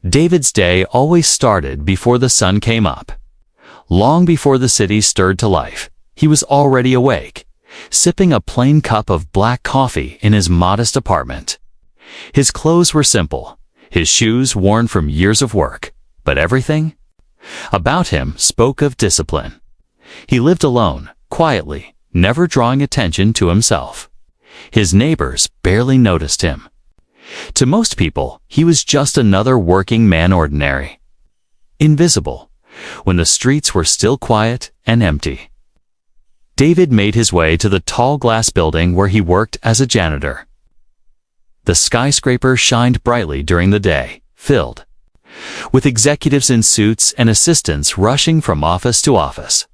David's day always started before the sun came up. Long before the city stirred to life, he was already awake, sipping a plain cup of black coffee in his modest apartment. His clothes were simple, his shoes worn from years of work, but everything about him spoke of discipline. He lived alone, quietly, never drawing attention to himself. His neighbors barely noticed him. To most people, he was just another working man, ordinary, invisible, when the streets were still quiet and empty. David made his way to the tall glass building where he worked as a janitor. The skyscraper shined brightly during the day, filled with executives in suits and assistants rushing from office to office.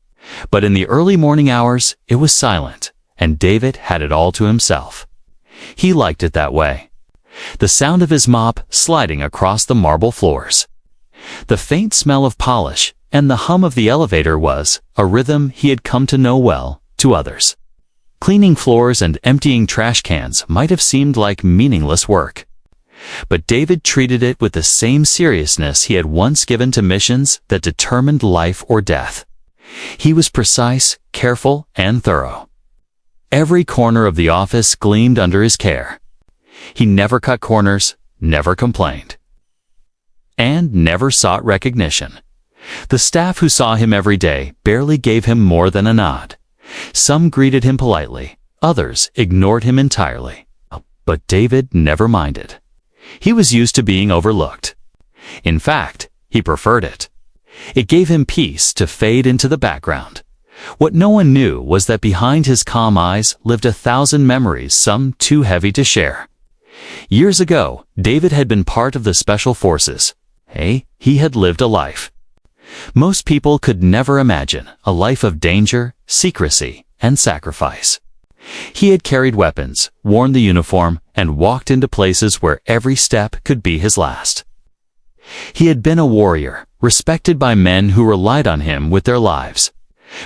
But in the early morning hours, it was silent, and David had it all to himself. He liked it that way. The sound of his mop sliding across the marble floors, the faint smell of polish, and the hum of the elevator was a rhythm he had come to know well to others. Cleaning floors and emptying trash cans might have seemed like meaningless work, but David treated it with the same seriousness he had once given to missions that determined life or death. He was precise, careful, and thorough. Every corner of the office gleamed under his care. He never cut corners, never complained, and never sought recognition. The staff who saw him every day barely gave him more than a nod. Some greeted him politely, others ignored him entirely. But David never minded. He was used to being overlooked. In fact, he preferred it. It gave him peace to fade into the background. What no one knew was that behind his calm eyes lived 1,000 memories, some too heavy to share. Years ago, David had been part of the Special Forces. He had lived a life most people could never imagine, a life of danger, secrecy, and sacrifice. He had carried weapons, worn the uniform, and walked into places where every step could be his last. He had been a warrior, respected by men who relied on him with their lives.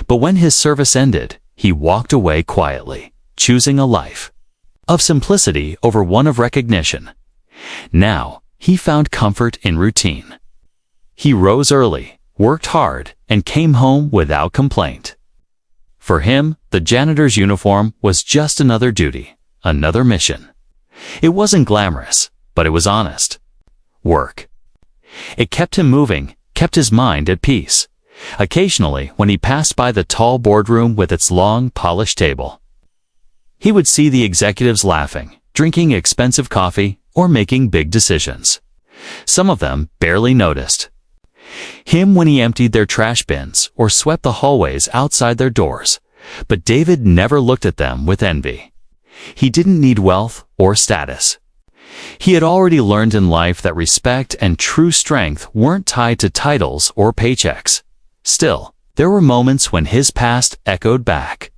But when his service ended, he walked away quietly, choosing a life of simplicity over one of recognition. Now, he found comfort in routine. He rose early, worked hard, and came home without complaint. For him, the janitor's uniform was just another duty, another mission. It wasn't glamorous, but it was honest work. It kept him moving, kept his mind at peace. Occasionally, when he passed by the tall boardroom with its long, polished table, he would see the executives laughing, drinking expensive coffee, or making big decisions. Some of them barely noticed him when he emptied their trash bins or swept the hallways outside their doors. But David never looked at them with envy. He didn't need wealth or status. He had already learned in life that respect and true strength weren't tied to titles or paychecks. Still, there were moments when his past echoed back.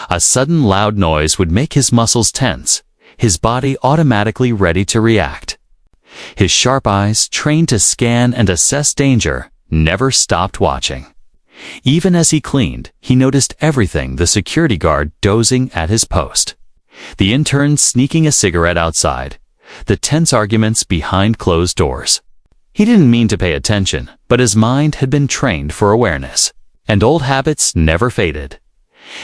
A sudden loud noise would make his muscles tense, his body automatically ready to react. His sharp eyes, trained to scan and assess danger, never stopped watching. Even as he cleaned, he noticed everything: the security guard dozing at his post, the intern sneaking a cigarette outside, the tense arguments behind closed doors. He didn't mean to pay attention, but his mind had been trained for awareness, and old habits never faded.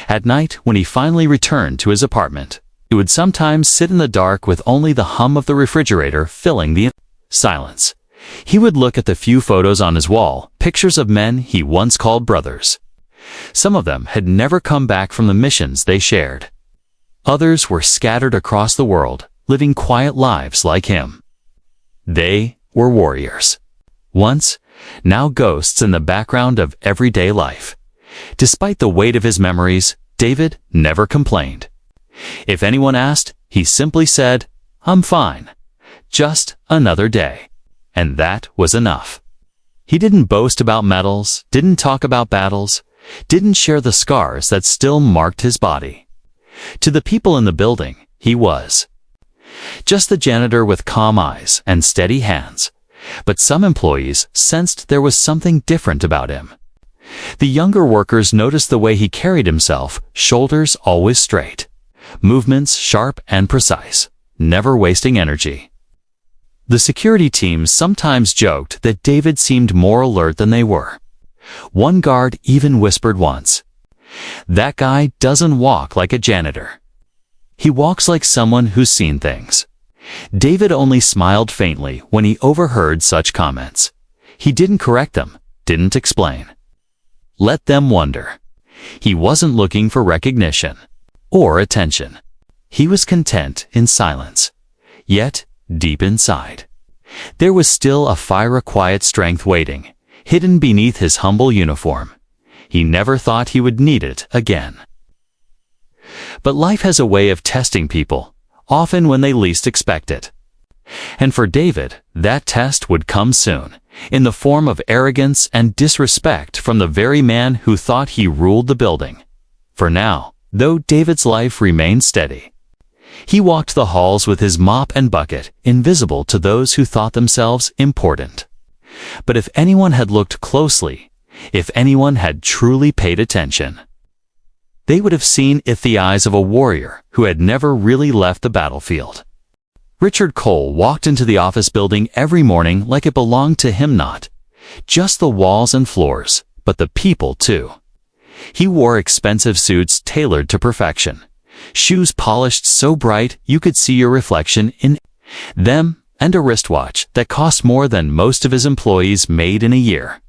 At night, when he finally returned to his apartment, he would sometimes sit in the dark with only the hum of the refrigerator filling the silence. He would look at the few photos on his wall, pictures of men he once called brothers. Some of them had never come back from the missions they shared. Others were scattered across the world, living quiet lives like him. They were warriors. Once, now ghosts in the background of everyday life. Despite the weight of his memories, David never complained. If anyone asked, he simply said, "I'm fine. Just another day." And that was enough. He didn't boast about medals, didn't talk about battles, didn't share the scars that still marked his body. To the people in the building, he was just the janitor with calm eyes and steady hands. But some employees sensed there was something different about him. The younger workers noticed the way he carried himself, shoulders always straight, movements sharp and precise, never wasting energy. The security team sometimes joked that David seemed more alert than they were. One guard even whispered once, "That guy doesn't walk like a janitor. He walks like someone who's seen things." David only smiled faintly when he overheard such comments. He didn't correct them, didn't explain. Let them wonder. He wasn't looking for recognition or attention. He was content in silence. Yet, deep inside, there was still a fire of quiet strength waiting, hidden beneath his humble uniform. He never thought he would need it again. But life has a way of testing people, often when they least expect it. And for David, that test would come soon, in the form of arrogance and disrespect from the very man who thought he ruled the building. For now, though David's life remained steady, he walked the halls with his mop and bucket, invisible to those who thought themselves important. But if anyone had looked closely, if anyone had truly paid attention, they would have seen it the eyes of a warrior who had never really left the battlefield. Richard Cole walked into the office building every morning like it belonged to him, not just the walls and floors, but the people too. He wore expensive suits tailored to perfection, shoes polished so bright you could see your reflection in them, and a wristwatch that cost more than most of his employees made in a year.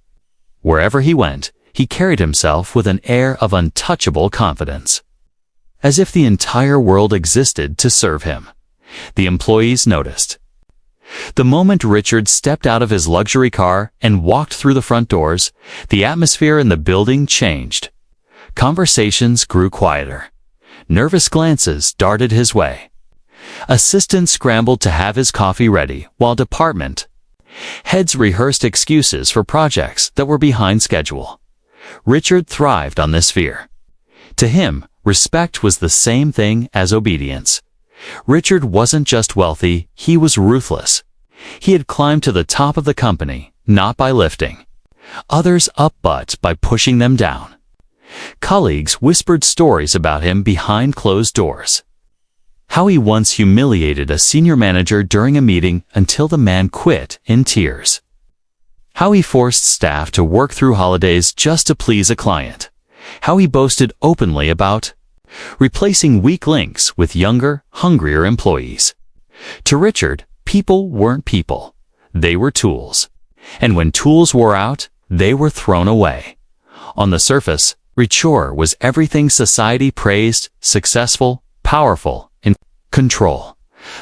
Wherever he went, he carried himself with an air of untouchable confidence, as if the entire world existed to serve him. The employees noticed. The moment Richard stepped out of his luxury car and walked through the front doors, the atmosphere in the building changed. Conversations grew quieter. Nervous glances darted his way. Assistants scrambled to have his coffee ready, while department heads rehearsed excuses for projects that were behind schedule. Richard thrived on this fear. To him, respect was the same thing as obedience. Richard wasn't just wealthy, he was ruthless. He had climbed to the top of the company, not by lifting others up but by pushing them down. Colleagues whispered stories about him behind closed doors. How he once humiliated a senior manager during a meeting until the man quit in tears. How he forced staff to work through holidays just to please a client. How he boasted openly about replacing weak links with younger, hungrier employees. To Richard, people weren't people. They were tools. And when tools wore out, they were thrown away. On the surface, Richard was everything society praised: successful, powerful, in control.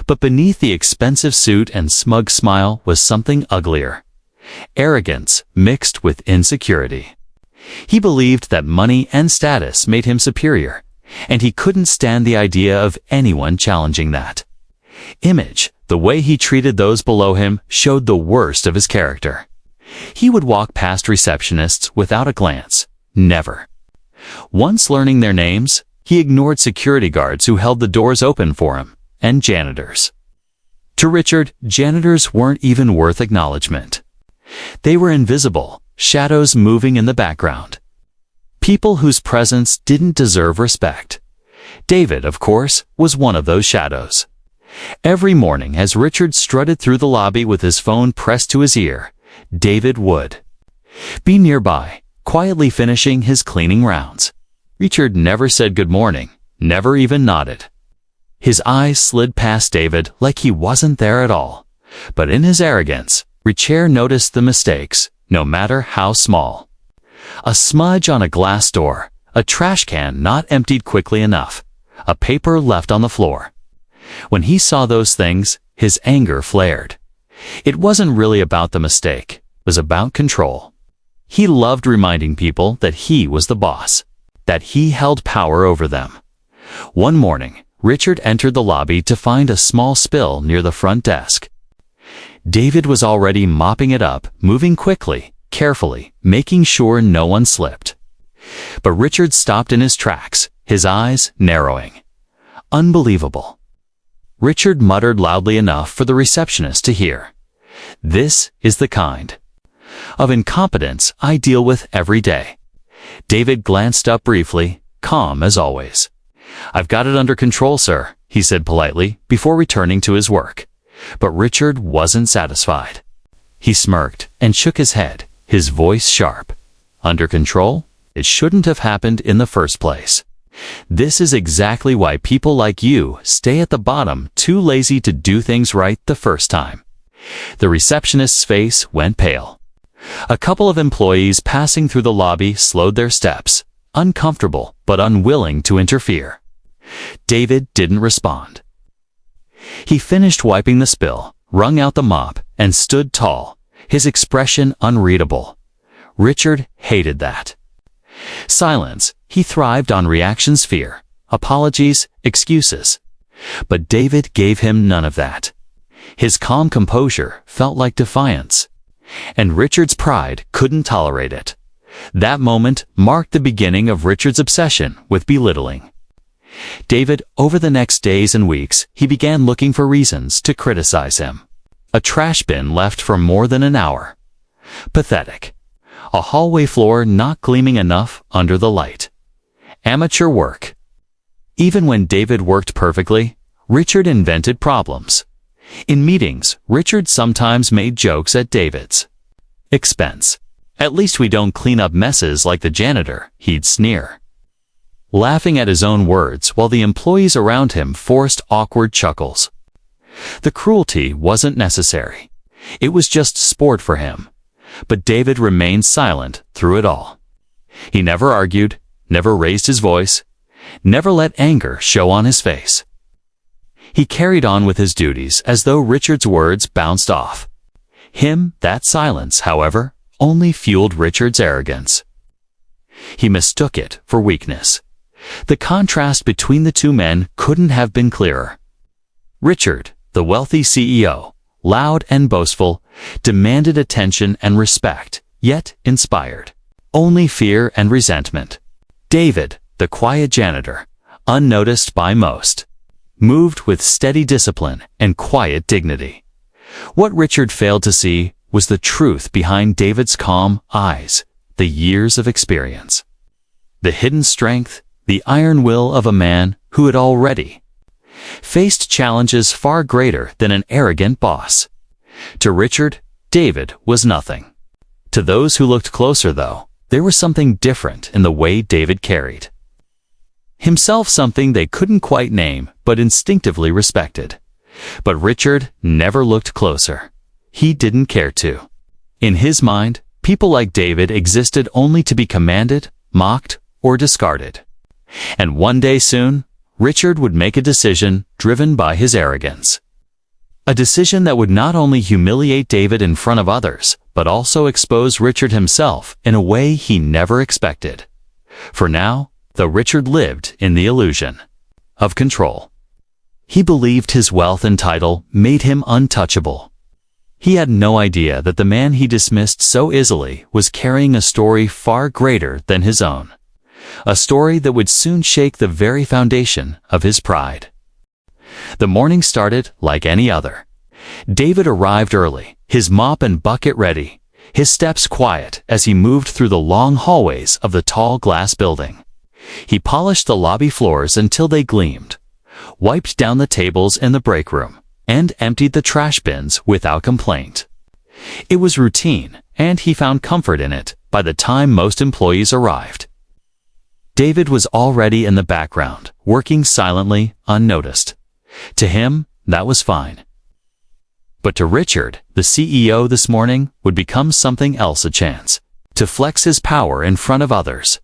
But beneath the expensive suit and smug smile was something uglier. Arrogance mixed with insecurity. He believed that money and status made him superior, and he couldn't stand the idea of anyone challenging that image. The way he treated those below him showed the worst of his character. He would walk past receptionists without a glance. Never. Once learning their names, he ignored security guards who held the doors open for him, and janitors. To Richard, janitors weren't even worth acknowledgement. They were invisible, shadows moving in the background. People whose presence didn't deserve respect. David, of course, was one of those shadows. Every morning as Richard strutted through the lobby with his phone pressed to his ear, David would be nearby, quietly finishing his cleaning rounds. Richard never said good morning, never even nodded. His eyes slid past David like he wasn't there at all. But in his arrogance, Richard noticed the mistakes, no matter how small. A smudge on a glass door, a trash can not emptied quickly enough, a paper left on the floor. When he saw those things, his anger flared. It wasn't really about the mistake, it was about control. He loved reminding people that he was the boss, that he held power over them. One morning, Richard entered the lobby to find a small spill near the front desk. David was already mopping it up, moving quickly, carefully, making sure no one slipped. But Richard stopped in his tracks, his eyes narrowing. Unbelievable. Richard muttered loudly enough for the receptionist to hear. This is the kind of incompetence I deal with every day. David glanced up briefly, calm as always. I've got it under control, sir, he said politely before returning to his work. But Richard wasn't satisfied. He smirked and shook his head, his voice sharp. Under control? It shouldn't have happened in the first place. This is exactly why people like you stay at the bottom, too lazy to do things right the first time. The receptionist's face went pale. A couple of employees passing through the lobby slowed their steps, uncomfortable but unwilling to interfere. David didn't respond. He finished wiping the spill, wrung out the mop, and stood tall, his expression unreadable. Richard hated that. Silence. He thrived on reactions, fear, apologies, excuses. But David gave him none of that. His calm composure felt like defiance. And Richard's pride couldn't tolerate it. That moment marked the beginning of Richard's obsession with belittling. David, over the next days and weeks, he began looking for reasons to criticize him. A trash bin left for more than an hour. Pathetic. A hallway floor not gleaming enough under the light. Amateur work. Even when David worked perfectly, Richard invented problems. In meetings, Richard sometimes made jokes at David's expense. At least we don't clean up messes like the janitor, he'd sneer. Laughing at his own words while the employees around him forced awkward chuckles. The cruelty wasn't necessary. It was just sport for him. But David remained silent through it all. He never argued, never raised his voice, never let anger show on his face. He carried on with his duties as though Richard's words bounced off. That silence, however, only fueled Richard's arrogance. He mistook it for weakness. The contrast between the two men couldn't have been clearer. Richard, the wealthy CEO, loud and boastful, demanded attention and respect, yet inspired only fear and resentment. David, the quiet janitor, unnoticed by most, moved with steady discipline and quiet dignity. What Richard failed to see was the truth behind David's calm eyes, the years of experience. The hidden strength, the iron will of a man who had already faced challenges far greater than an arrogant boss. To Richard, David was nothing. To those who looked closer, though, there was something different in the way David carried himself, something they couldn't quite name but instinctively respected. But Richard never looked closer. He didn't care to. In his mind, people like David existed only to be commanded, mocked, or discarded. And one day soon, Richard would make a decision driven by his arrogance. A decision that would not only humiliate David in front of others, but also expose Richard himself in a way he never expected. For now, though Richard lived in the illusion of control. He believed his wealth and title made him untouchable. He had no idea that the man he dismissed so easily was carrying a story far greater than his own. A story that would soon shake the very foundation of his pride. The morning started like any other. David arrived early, his mop and bucket ready, his steps quiet as he moved through the long hallways of the tall glass building. He polished the lobby floors until they gleamed, wiped down the tables in the break room, and emptied the trash bins without complaint. It was routine, and he found comfort in it by the time most employees arrived. David was already in the background, working silently, unnoticed. To him, that was fine. But to Richard, the CEO this morning would become something else, a chance to flex his power in front of others.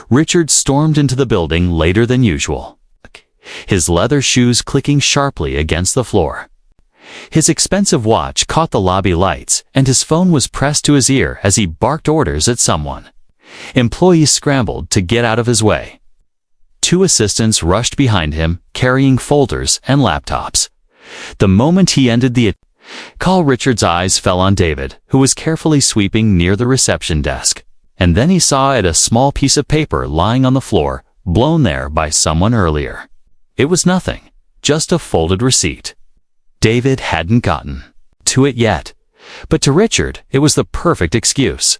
Richard stormed into the building later than usual, his leather shoes clicking sharply against the floor. His expensive watch caught the lobby lights, and his phone was pressed to his ear as he barked orders at someone. Employees scrambled to get out of his way. Two assistants rushed behind him, carrying folders and laptops. The moment he ended the call, Richard's eyes fell on David, who was carefully sweeping near the reception desk. And then he saw a small piece of paper lying on the floor, blown there by someone earlier. It was nothing, just a folded receipt. David hadn't gotten to it yet, but to Richard it was the perfect excuse.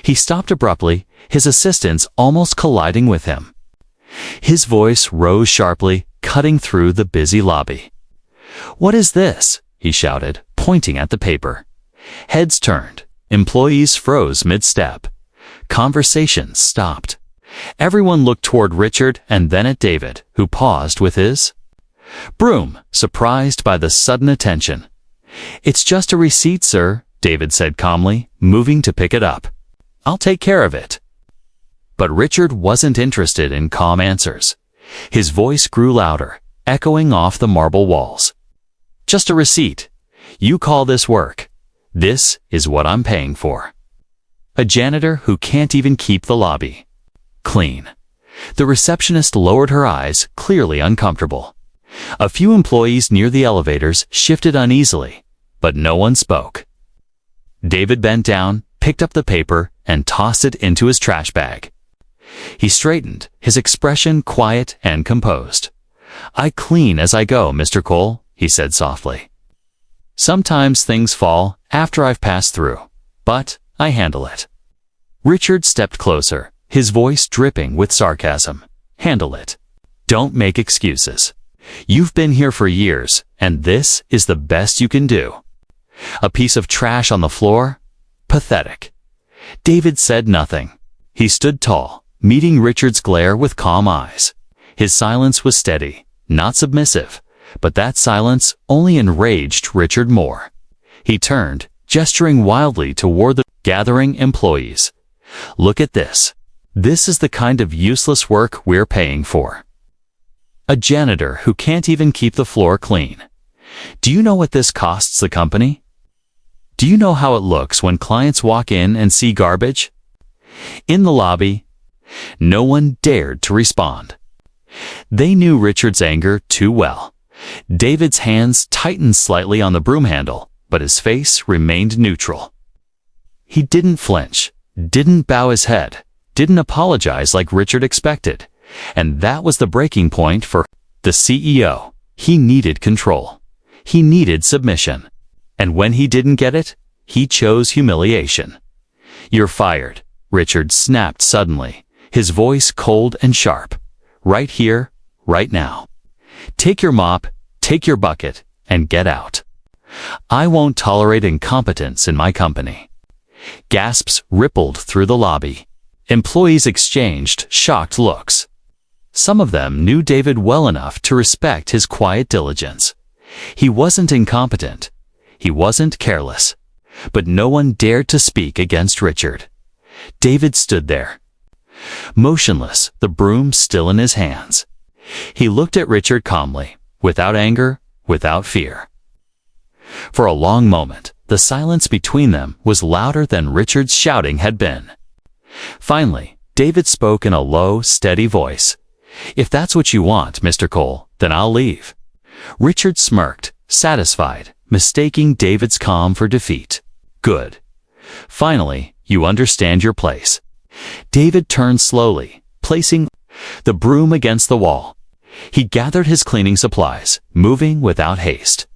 He stopped abruptly, his assistants almost colliding with him. His voice rose sharply, cutting through the busy lobby. "What is this? he shouted, pointing at the paper. Heads turned. Employees froze mid-step. Conversations stopped. Everyone looked toward Richard and then at David, who paused with his broom, surprised by the sudden attention. "It's just a receipt, sir," David said calmly, moving to pick it up. "I'll take care of it." But Richard wasn't interested in calm answers. His voice grew louder, echoing off the marble walls. "Just a receipt. You call this work. This is what I'm paying for." A janitor who can't even keep the lobby clean. The receptionist lowered her eyes, clearly uncomfortable. A few employees near the elevators shifted uneasily, but no one spoke. David bent down, picked up the paper, and tossed it into his trash bag. He straightened, his expression quiet and composed. "I clean as I go, Mr. Cole," he said softly. "Sometimes things fall after I've passed through, but I handle it." Richard stepped closer, his voice dripping with sarcasm. "Handle it. Don't make excuses. You've been here for years, and this is the best you can do." A piece of trash on the floor? Pathetic. David said nothing. He stood tall, meeting Richard's glare with calm eyes. His silence was steady, not submissive, but that silence only enraged Richard more. He turned, gesturing wildly toward the gathering employees. "Look at this. This is the kind of useless work we're paying for. A janitor who can't even keep the floor clean. Do you know what this costs the company? Do you know how it looks when clients walk in and see garbage?" In the lobby, no one dared to respond. They knew Richard's anger too well. David's hands tightened slightly on the broom handle, but his face remained neutral. He didn't flinch, didn't bow his head, didn't apologize like Richard expected. And that was the breaking point for the CEO. He needed control. He needed submission. And when he didn't get it, he chose humiliation. "You're fired," Richard snapped suddenly, his voice cold and sharp. "Right here, right now. Take your mop, take your bucket, and get out. I won't tolerate incompetence in my company." Gasps rippled through the lobby. Employees exchanged shocked looks. Some of them knew David well enough to respect his quiet diligence. He wasn't incompetent. He wasn't careless. But no one dared to speak against Richard. David stood there, motionless, the broom still in his hands. He looked at Richard calmly, without anger, without fear. For a long moment, the silence between them was louder than Richard's shouting had been. Finally, David spoke in a low, steady voice. "If that's what you want, Mr. Cole, then I'll leave." Richard smirked, satisfied, mistaking David's calm for defeat. "Good. Finally, you understand your place." David turned slowly, placing the broom against the wall. He gathered his cleaning supplies, moving without haste.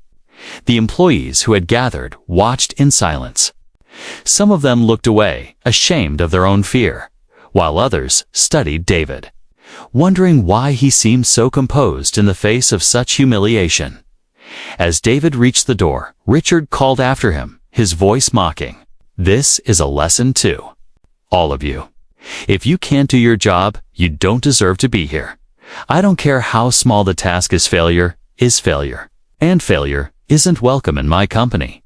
The employees who had gathered watched in silence. Some of them looked away, ashamed of their own fear, while others studied David, wondering why he seemed so composed in the face of such humiliation. As David reached the door, Richard called after him, his voice mocking. "This is a lesson too. All of you. If you can't do your job, you don't deserve to be here. I don't care how small the task is failure, and failure isn't welcome in my company."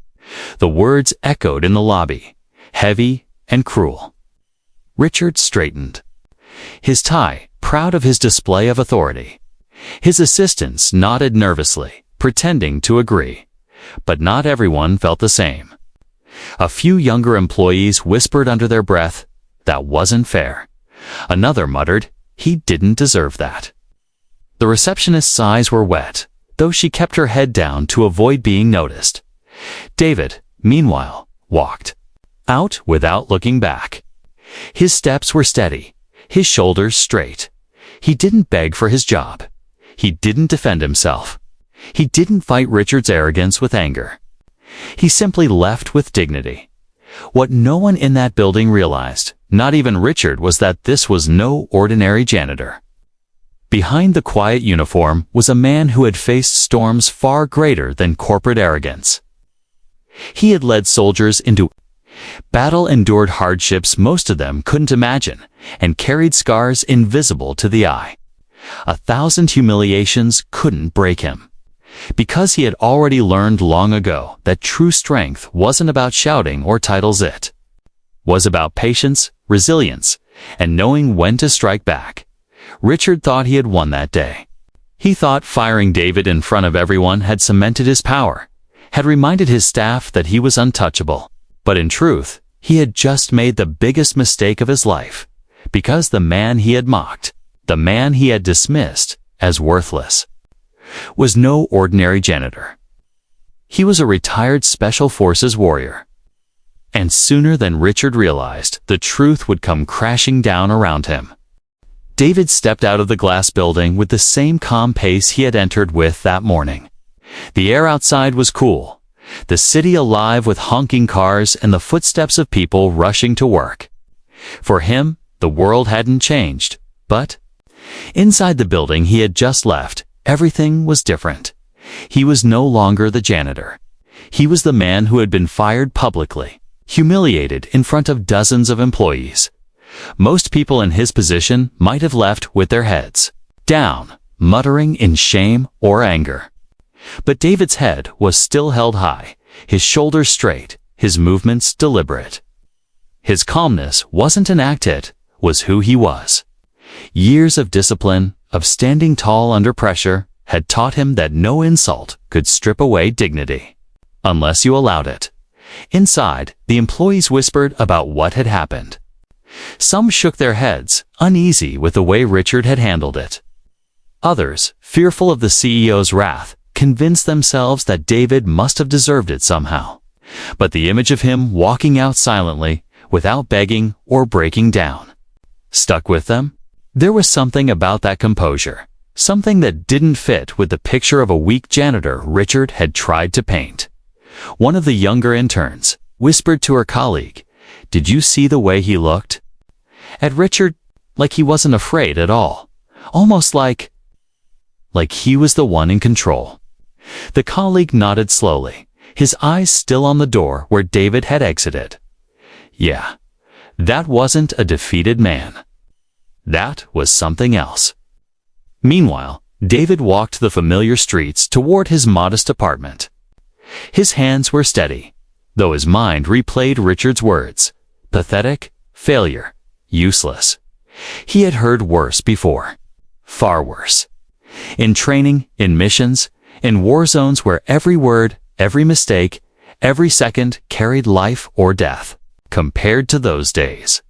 The words echoed in the lobby, heavy and cruel. Richard straightened. His tie, proud of his display of authority. His assistants nodded nervously, pretending to agree. But not everyone felt the same. A few younger employees whispered under their breath, "That wasn't fair." Another muttered, "He didn't deserve that." The receptionist's eyes were wet, though she kept her head down to avoid being noticed. David, meanwhile, walked out without looking back. His steps were steady, his shoulders straight. He didn't beg for his job. He didn't defend himself. He didn't fight Richard's arrogance with anger. He simply left with dignity. What no one in that building realized, not even Richard, was that this was no ordinary janitor. Behind the quiet uniform was a man who had faced storms far greater than corporate arrogance. He had led soldiers into battle, endured hardships most of them couldn't imagine, and carried scars invisible to the eye. 1,000 humiliations couldn't break him, because he had already learned long ago that true strength wasn't about shouting or titles, it was about patience, resilience, and knowing when to strike back. Richard thought he had won that day. He thought firing David in front of everyone had cemented his power, had reminded his staff that he was untouchable. But in truth, he had just made the biggest mistake of his life, because the man he had mocked, the man he had dismissed as worthless, was no ordinary janitor. He was a retired Special Forces warrior. And sooner than Richard realized, the truth would come crashing down around him. David stepped out of the glass building with the same calm pace he had entered with that morning. The air outside was cool, the city alive with honking cars and the footsteps of people rushing to work. For him, the world hadn't changed, but inside the building he had just left, everything was different. He was no longer the janitor. He was the man who had been fired publicly, humiliated in front of dozens of employees. Most people in his position might have left with their heads down, muttering in shame or anger. But David's head was still held high, his shoulders straight, his movements deliberate. His calmness wasn't an act, it was who he was. Years of discipline, of standing tall under pressure, had taught him that no insult could strip away dignity, unless you allowed it. Inside, the employees whispered about what had happened. Some shook their heads, uneasy with the way Richard had handled it. Others, fearful of the CEO's wrath, convinced themselves that David must have deserved it somehow. But the image of him walking out silently, without begging or breaking down, stuck with them. There was something about that composure, something that didn't fit with the picture of a weak janitor Richard had tried to paint. One of the younger interns whispered to her colleague, "Did you see the way he looked?" At Richard, like he wasn't afraid at all, almost like he was the one in control. The colleague nodded slowly, his eyes still on the door where David had exited. Yeah, that wasn't a defeated man. That was something else. Meanwhile, David walked the familiar streets toward his modest apartment. His hands were steady, though his mind replayed Richard's words. Pathetic, failure, useless. He had heard worse before. Far worse. In training, in missions, in war zones where every word, every mistake, every second carried life or death. Compared to those days,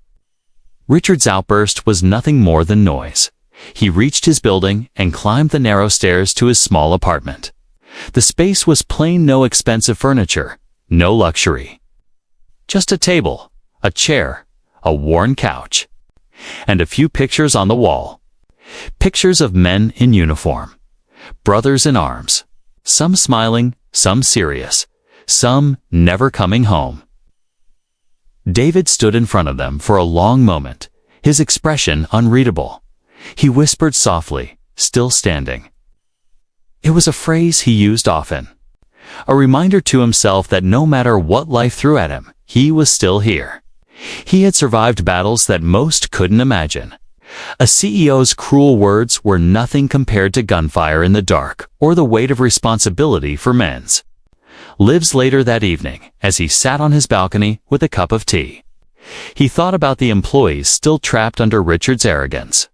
Richard's outburst was nothing more than noise. He reached his building and climbed the narrow stairs to his small apartment. The space was plain, no expensive furniture, no luxury. Just a table, a chair, a worn couch, and a few pictures on the wall. Pictures of men in uniform, brothers in arms, some smiling, some serious, some never coming home. David stood in front of them for a long moment, his expression unreadable. He whispered softly, still standing. It was a phrase he used often, a reminder to himself that no matter what life threw at him, he was still here. He had survived battles that most couldn't imagine. A CEO's cruel words were nothing compared to gunfire in the dark or the weight of responsibility for men's lives. Later that evening, as he sat on his balcony with a cup of tea, he thought about the employees still trapped under Richard's arrogance.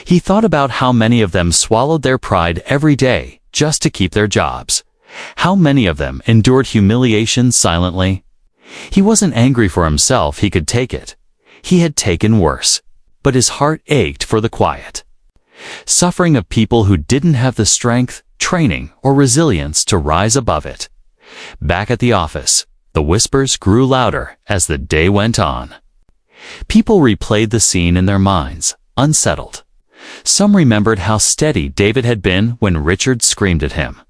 He thought about how many of them swallowed their pride every day just to keep their jobs. How many of them endured humiliation silently. He wasn't angry for himself, he could take it. He had taken worse. But his heart ached for the quiet suffering of people who didn't have the strength, training, or resilience to rise above it. Back at the office, the whispers grew louder as the day went on. People replayed the scene in their minds, unsettled. Some remembered how steady David had been when Richard screamed at him.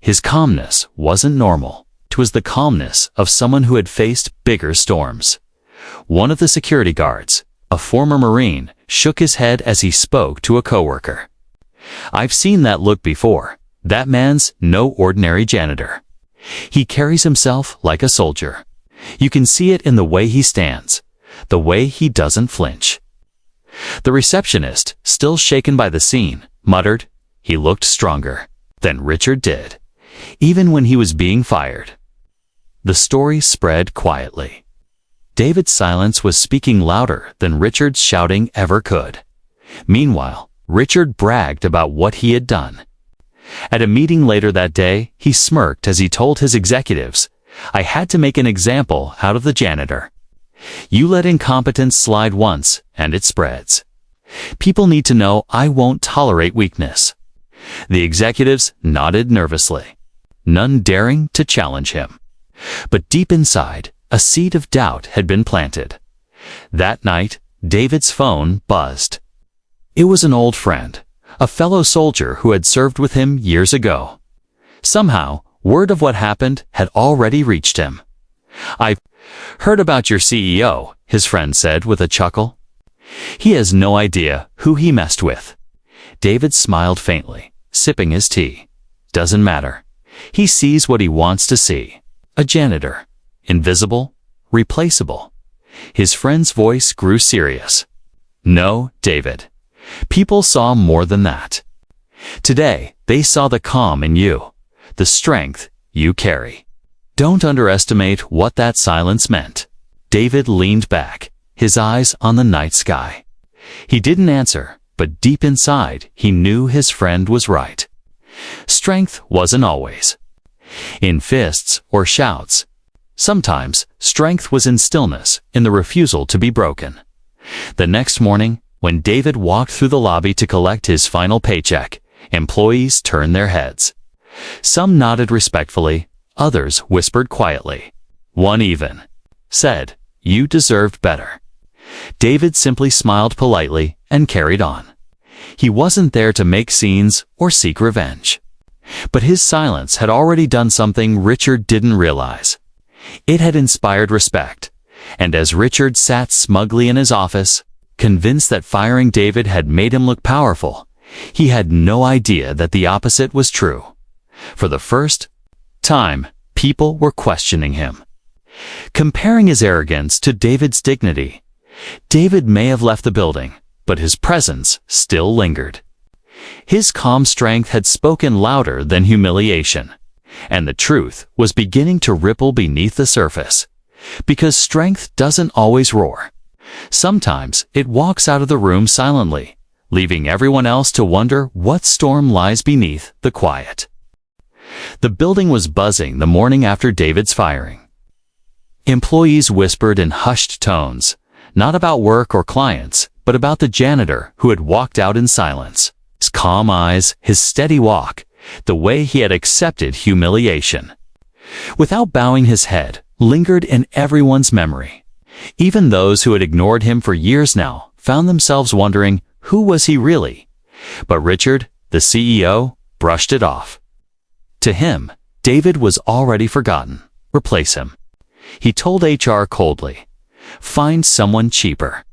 His calmness wasn't normal. It was the calmness of someone who had faced bigger storms. One of the security guards, a former Marine, shook his head as he spoke to a coworker. I've seen that look before. That man's no ordinary janitor. He carries himself like a soldier. You can see it in the way he stands, the way he doesn't flinch. The receptionist, still shaken by the scene, muttered, "He looked stronger than Richard did, even when he was being fired." The story spread quietly. David's silence was speaking louder than Richard's shouting ever could. Meanwhile, Richard bragged about what he had done. At a meeting later that day, he smirked as he told his executives, "I had to make an example out of the janitor. You let incompetence slide once, and it spreads. People need to know I won't tolerate weakness." The executives nodded nervously, none daring to challenge him. But deep inside, a seed of doubt had been planted. That night, David's phone buzzed. It was an old friend, a fellow soldier who had served with him years ago. Somehow, word of what happened had already reached him. "I've heard about your CEO," his friend said with a chuckle. "He has no idea who he messed with." David smiled faintly, sipping his tea. "Doesn't matter. He sees what he wants to see. A janitor. Invisible. Replaceable." His friend's voice grew serious. "No, David. People saw more than that. Today, they saw the calm in you, the strength you carry. Don't underestimate what that silence meant." David leaned back, his eyes on the night sky. He didn't answer, but deep inside, he knew his friend was right. Strength wasn't always in fists or shouts. Sometimes, strength was in stillness, in the refusal to be broken. The next morning, when David walked through the lobby to collect his final paycheck, employees turned their heads. Some nodded respectfully, others whispered quietly. One even said, "You deserved better." David simply smiled politely and carried on. He wasn't there to make scenes or seek revenge. But his silence had already done something Richard didn't realize. It had inspired respect, and as Richard sat smugly in his office, convinced that firing David had made him look powerful, he had no idea that the opposite was true. For the first time, people were questioning him, comparing his arrogance to David's dignity. David may have left the building, but his presence still lingered. His calm strength had spoken louder than humiliation, and the truth was beginning to ripple beneath the surface. Because strength doesn't always roar. Sometimes it walks out of the room silently, leaving everyone else to wonder what storm lies beneath the quiet. The building was buzzing the morning after David's firing. Employees whispered in hushed tones, not about work or clients, but about the janitor who had walked out in silence. His calm eyes, his steady walk, the way he had accepted humiliation, without bowing his head, lingered in everyone's memory. Even those who had ignored him for years now found themselves wondering, who was he really? But Richard, the CEO, brushed it off. To him, David was already forgotten. Replace him. He told HR coldly. Find someone cheaper.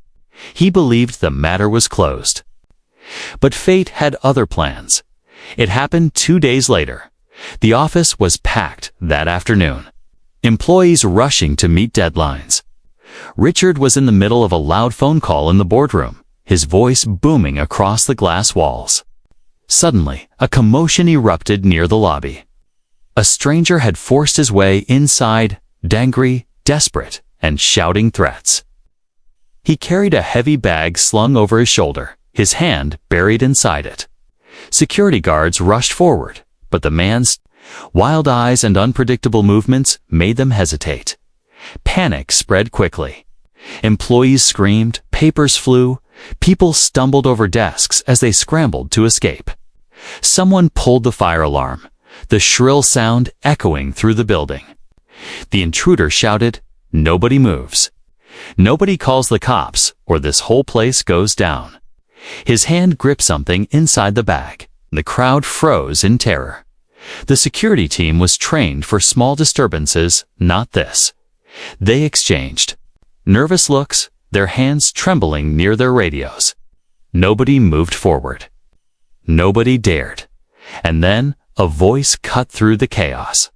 He believed the matter was closed. But fate had other plans. It happened 2 days later. The office was packed that afternoon. Employees rushing to meet deadlines. Richard was in the middle of a loud phone call in the boardroom, his voice booming across the glass walls. Suddenly, a commotion erupted near the lobby. A stranger had forced his way inside, angry, desperate, and shouting threats. He carried a heavy bag slung over his shoulder, his hand buried inside it. Security guards rushed forward, but the man's wild eyes and unpredictable movements made them hesitate. Panic spread quickly. Employees screamed, papers flew, people stumbled over desks as they scrambled to escape. Someone pulled the fire alarm, the shrill sound echoing through the building. The intruder shouted, "Nobody moves. Nobody calls the cops, or this whole place goes down." His hand gripped something inside the bag. The crowd froze in terror. The security team was trained for small disturbances, not this. They exchanged nervous looks, their hands trembling near their radios. Nobody moved forward. Nobody dared. And then a voice cut through the chaos.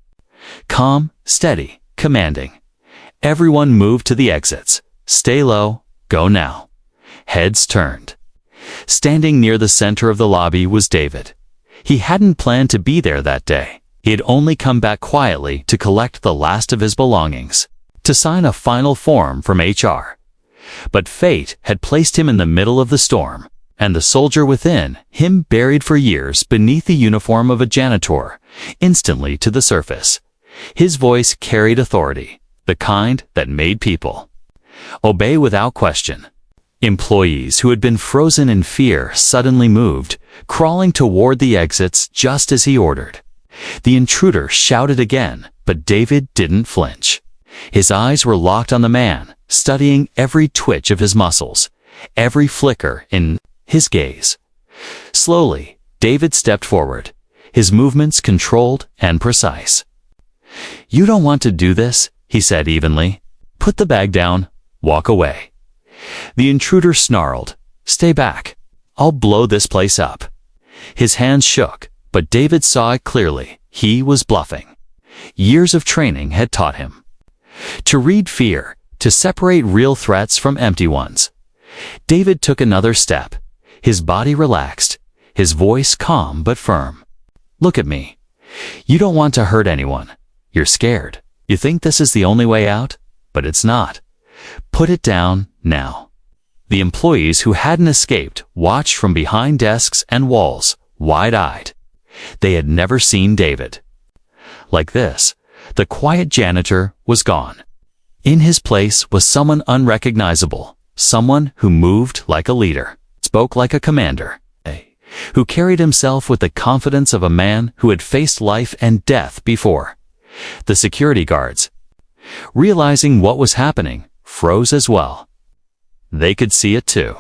Calm, steady, commanding. Everyone moved to the exits. Stay low, go now. Heads turned. Standing near the center of the lobby was David. He hadn't planned to be there that day. He had only come back quietly to collect the last of his belongings, to sign a final form from HR. But fate had placed him in the middle of the storm, and the soldier within him, buried for years beneath the uniform of a janitor, instantly to the surface. His voice carried authority, the kind that made people obey without question. Employees who had been frozen in fear suddenly moved, crawling toward the exits just as he ordered. The intruder shouted again, but David didn't flinch. His eyes were locked on the man, studying every twitch of his muscles, every flicker in his gaze. Slowly, David stepped forward, his movements controlled and precise. "You don't want to do this," he said evenly. "Put the bag down, walk away." The intruder snarled, "Stay back. I'll blow this place up." His hands shook, but David saw it clearly. He was bluffing. Years of training had taught him to read fear, to separate real threats from empty ones. David took another step, his body relaxed, his voice calm but firm. "Look at me. You don't want to hurt anyone. You're scared. You think this is the only way out, but it's not. Put it down now." The employees who hadn't escaped watched from behind desks and walls, wide-eyed. They had never seen David like this. The quiet janitor was gone. In his place was someone unrecognizable, someone who moved like a leader, spoke like a commander, who carried himself with the confidence of a man who had faced life and death before. The security guards, realizing what was happening, froze as well. They could see it too.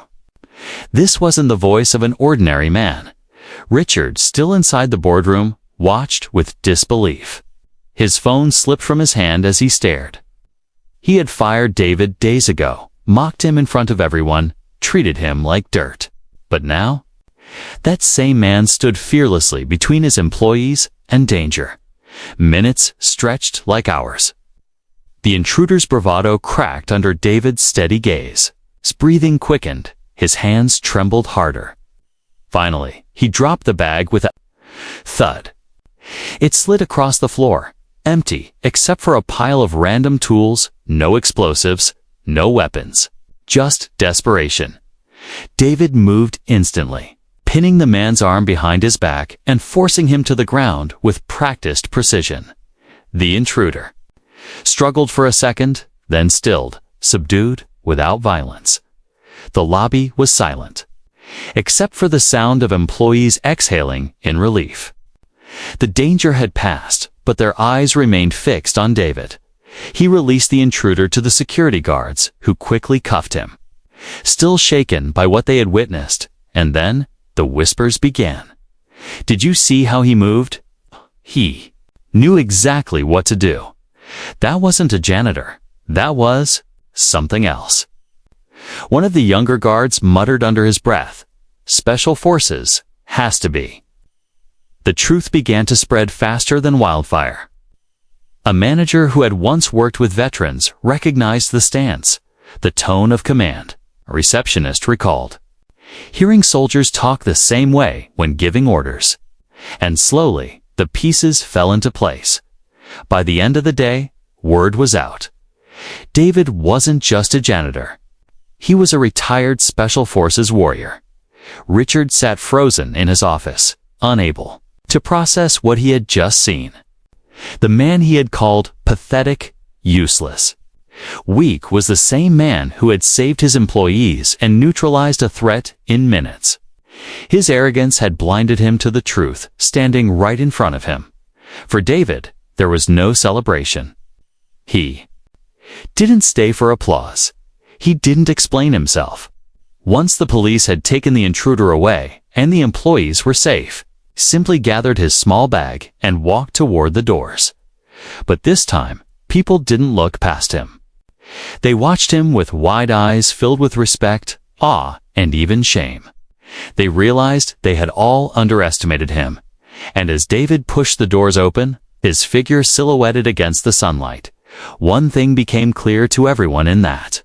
This wasn't the voice of an ordinary man. Richard, still inside the boardroom, watched with disbelief. His phone slipped from his hand as he stared. He had fired David days ago, mocked him in front of everyone, treated him like dirt. But now, that same man stood fearlessly between his employees and danger. Minutes stretched like hours. The intruder's bravado cracked under David's steady gaze. His breathing quickened, his hands trembled harder. Finally, he dropped the bag with a thud. It slid across the floor, empty except for a pile of random tools, no explosives, no weapons, just desperation. David moved instantly, pinning the man's arm behind his back and forcing him to the ground with practiced precision. The intruder struggled for a second, then stilled, subdued, without violence. The lobby was silent, except for the sound of employees exhaling in relief. The danger had passed, but their eyes remained fixed on David. He released the intruder to the security guards, who quickly cuffed him, still shaken by what they had witnessed, and then the whispers began. "Did you see how he moved? He knew exactly what to do. That wasn't a janitor. That was something else." One of the younger guards muttered under his breath, "Special Forces, has to be." The truth began to spread faster than wildfire. A manager who had once worked with veterans recognized the stance, the tone of command. A receptionist recalled hearing soldiers talk the same way when giving orders. And slowly, the pieces fell into place. By the end of the day, word was out. David wasn't just a janitor. He was a retired Special Forces warrior. Richard sat frozen in his office, unable to process what he had just seen. The man he had called pathetic, useless, weak was the same man who had saved his employees and neutralized a threat in minutes. His arrogance had blinded him to the truth standing right in front of him. For David, there was no celebration. He didn't stay for applause. He didn't explain himself. Once the police had taken the intruder away and the employees were safe, he simply gathered his small bag and walked toward the doors. But this time, people didn't look past him. They watched him with wide eyes filled with respect, awe, and even shame. They realized they had all underestimated him, and as David pushed the doors open, his figure silhouetted against the sunlight, one thing became clear to everyone in that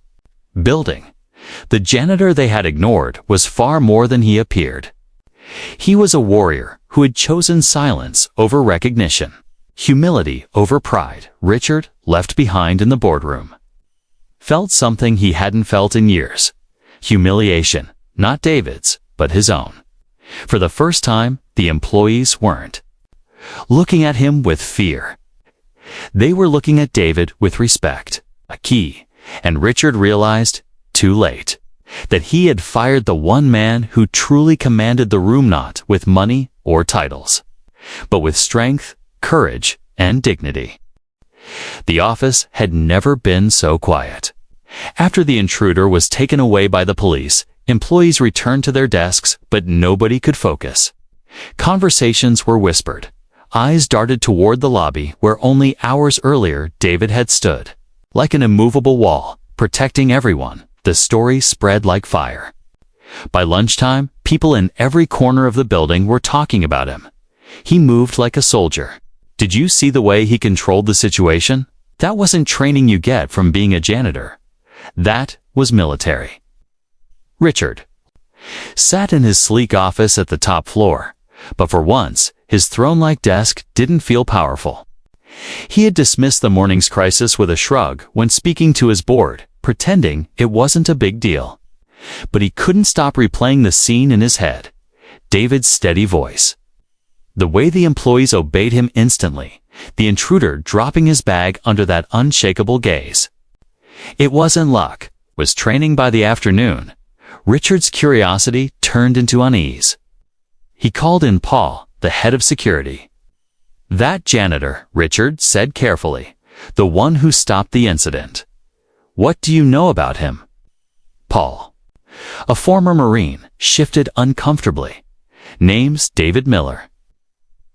building. The janitor they had ignored was far more than he appeared. He was a warrior who had chosen silence over recognition, humility over pride. Richard, left behind in the boardroom, felt something he hadn't felt in years. Humiliation, not David's, but his own. For the first time, the employees weren't looking at him with fear. They were looking at David with respect, a key, and Richard realized, too late, that he had fired the one man who truly commanded the room, not with money or titles, but with strength, courage, and dignity. The office had never been so quiet. After the intruder was taken away by the police, employees returned to their desks, but nobody could focus. Conversations were whispered. Eyes darted toward the lobby where only hours earlier David had stood. Like an immovable wall, protecting everyone, the story spread like fire. By lunchtime, people in every corner of the building were talking about him. He moved like a soldier. Did you see the way he controlled the situation? That wasn't training you get from being a janitor. That was military. Richard sat in his sleek office at the top floor, but for once, his throne-like desk didn't feel powerful. He had dismissed the morning's crisis with a shrug when speaking to his board, pretending it wasn't a big deal. But he couldn't stop replaying the scene in his head. David's steady voice, the way the employees obeyed him instantly, the intruder dropping his bag under that unshakable gaze. It wasn't luck, was training. By the afternoon, Richard's curiosity turned into unease. He called in Paul, the head of security. That janitor, Richard said carefully, the one who stopped the incident. What do you know about him? Paul, a former Marine, shifted uncomfortably. Name's David Miller.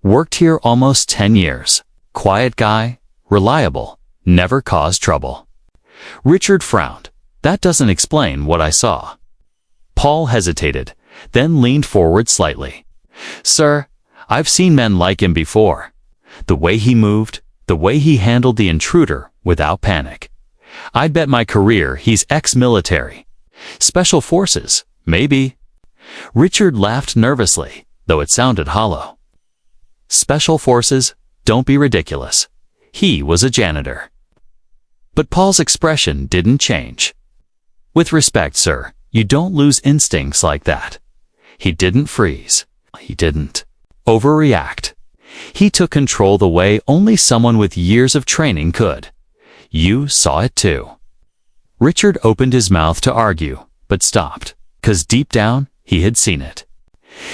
Worked here almost 10 years. Quiet guy, reliable, never caused trouble. Richard frowned. That doesn't explain what I saw. Paul hesitated, then leaned forward slightly. Sir, I've seen men like him before. The way he moved, the way he handled the intruder without panic. I'd bet my career he's ex-military. Special forces, maybe. Richard laughed nervously, though it sounded hollow. Special forces? Don't be ridiculous. He was a janitor. But Paul's expression didn't change. With respect, sir, you don't lose instincts like that. He didn't freeze. He didn't overreact. He took control the way only someone with years of training could. You saw it too. Richard opened his mouth to argue, but stopped, 'cause deep down, he had seen it.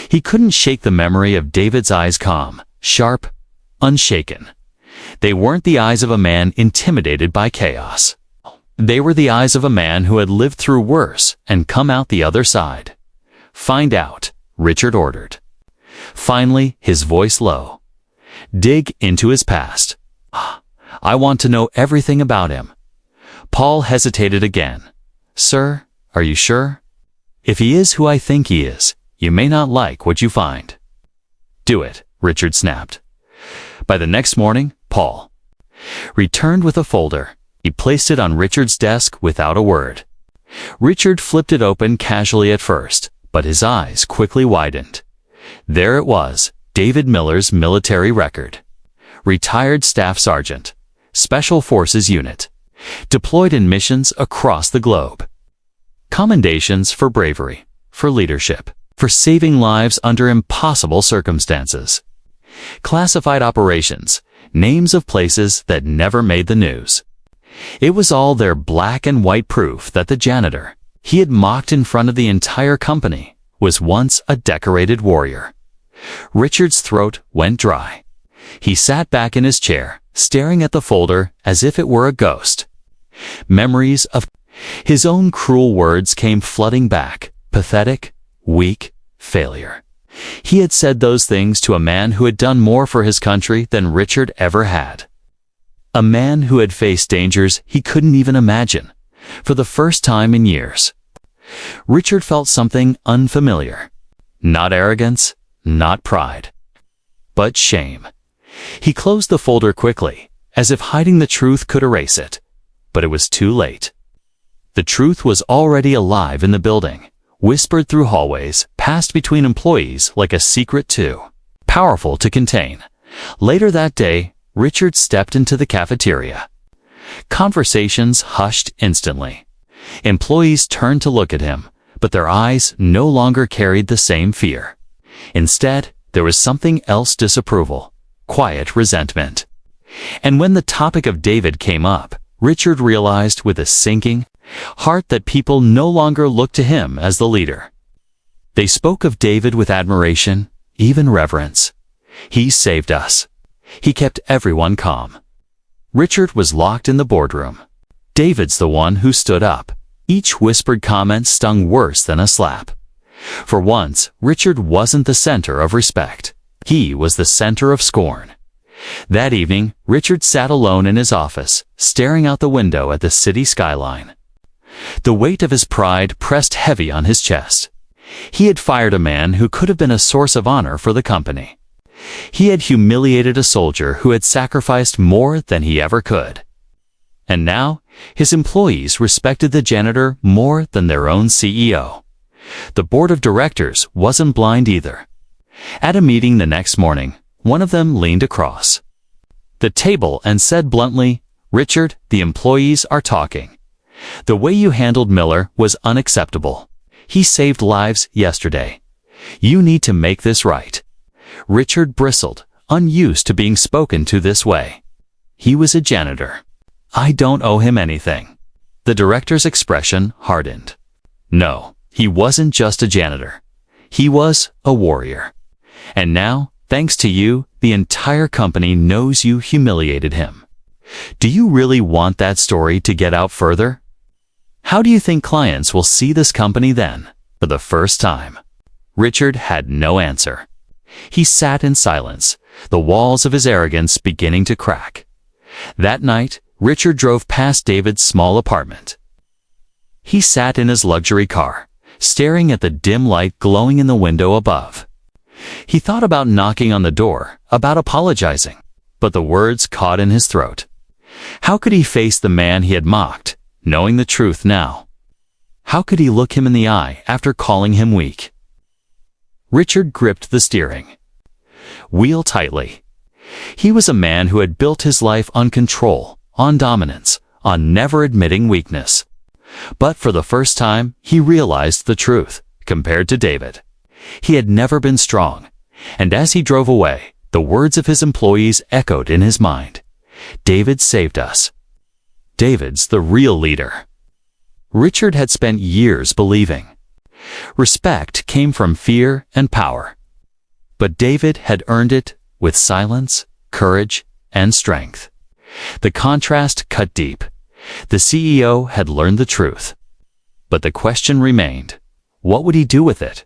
He couldn't shake the memory of David's eyes, calm, sharp, unshaken. They weren't the eyes of a man intimidated by chaos. They were the eyes of a man who had lived through worse and come out the other side. Find out, Richard ordered. Finally, his voice low. Dig into his past. I want to know everything about him. Paul hesitated again. Sir, are you sure? If he is who I think he is, you may not like what you find. Do it, Richard snapped. By the next morning, Paul returned with a folder. He placed it on Richard's desk without a word. Richard flipped it open casually at first, but his eyes quickly widened. There it was, David Miller's military record. Retired Staff Sergeant, Special Forces Unit, deployed in missions across the globe. Commendations for bravery, for leadership, for saving lives under impossible circumstances. Classified operations, names of places that never made the news. It was all there, black and white proof that the janitor he had mocked in front of the entire company was once a decorated warrior. Richard's throat went dry. He sat back in his chair, staring at the folder as if it were a ghost. Memories of his own cruel words came flooding back. Pathetic, weak, failure. He had said those things to a man who had done more for his country than Richard ever had. A man who had faced dangers he couldn't even imagine, for the first time in years. Richard felt something unfamiliar. Not arrogance, not pride, but shame. He closed the folder quickly, as if hiding the truth could erase it. But it was too late. The truth was already alive in the building, whispered through hallways, passed between employees like a secret too powerful to contain. Later that day, Richard stepped into the cafeteria. Conversations hushed instantly. Employees turned to look at him, but their eyes no longer carried the same fear. Instead, there was something else: disapproval, quiet resentment. And when the topic of David came up, Richard realized with a sinking heart that people no longer looked to him as the leader. They spoke of David with admiration, even reverence. He saved us. He kept everyone calm. Richard was locked in the boardroom. David's the one who stood up. Each whispered comment stung worse than a slap. For once, Richard wasn't the center of respect. He was the center of scorn. That evening, Richard sat alone in his office, staring out the window at the city skyline. The weight of his pride pressed heavy on his chest. He had fired a man who could have been a source of honor for the company. He had humiliated a soldier who had sacrificed more than he ever could. And now, his employees respected the janitor more than their own CEO. The board of directors wasn't blind either. At a meeting the next morning, one of them leaned across the table and said bluntly, "Richard, the employees are talking. The way you handled Miller was unacceptable. He saved lives yesterday. You need to make this right." Richard bristled, unused to being spoken to this way. He was a janitor. "I don't owe him anything." The director's expression hardened. No, he wasn't just a janitor. He was a warrior. And now, thanks to you, the entire company knows you humiliated him. Do you really want that story to get out further? How do you think clients will see this company then, for the first time? Richard had no answer. He sat in silence, the walls of his arrogance beginning to crack. That night, Richard drove past David's small apartment. He sat in his luxury car, staring at the dim light glowing in the window above. He thought about knocking on the door, about apologizing, but the words caught in his throat. How could he face the man he had mocked, knowing the truth now? How could he look him in the eye after calling him weak? Richard gripped the steering wheel tightly. He was a man who had built his life on control, on dominance, on never admitting weakness. But for the first time, he realized the truth. Compared to David, he had never been strong. And as he drove away, the words of his employees echoed in his mind. David saved us. David's the real leader. Richard had spent years believing respect came from fear and power. But David had earned it with silence, courage, and strength. The contrast cut deep. The CEO had learned the truth. But the question remained, what would he do with it?